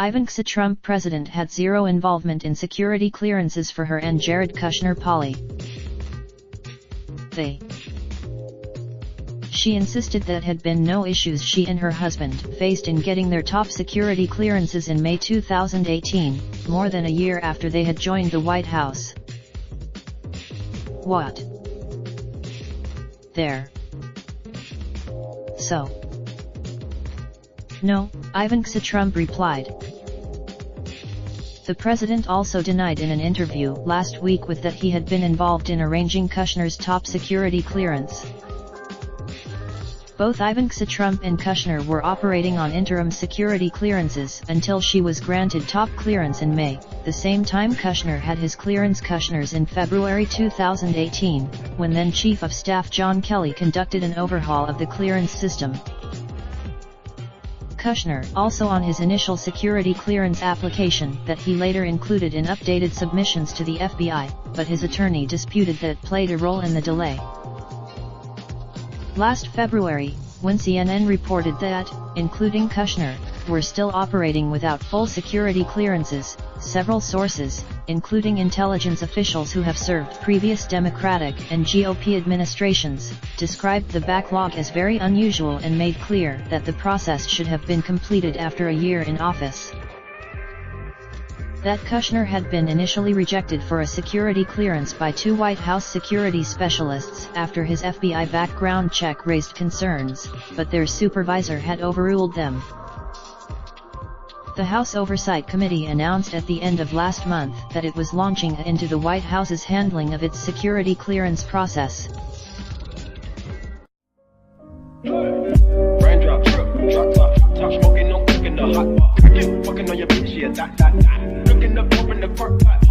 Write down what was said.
Ivanka Trump President had zero involvement in security clearances for her and Jared Kushner Poli. She insisted that had been no issues she and her husband faced in getting their top security clearances in May 2018, more than a year after they had joined the White House. What? There. So? No, Ivanka Trump replied. The president also denied in an interview last week that he had been involved in arranging Kushner's top security clearance. Both Ivanka Trump and Kushner were operating on interim security clearances until she was granted top clearance in May, the same time Kushner had his clearance. Kushner's in February 2018, when then Chief of Staff John Kelly conducted an overhaul of the clearance system. Kushner also on his initial security clearance application that he later included in updated submissions to the FBI, but his attorney disputed that it played a role in the delay. Last February, when CNN reported that, including Kushner, were still operating without full security clearances, several sources, including intelligence officials who have served previous Democratic and GOP administrations, described the backlog as very unusual and made clear that the process should have been completed after a year in office. That Kushner had been initially rejected for a security clearance by two White House security specialists after his FBI background check raised concerns, but their supervisor had overruled them. The House Oversight Committee announced at the end of last month that it was launching into the White House's handling of its security clearance process. Raindrop, drop top, top smoking, no cooking the hot pot. Fucking on your bitch, yeah, that. Looking up, open the park pot.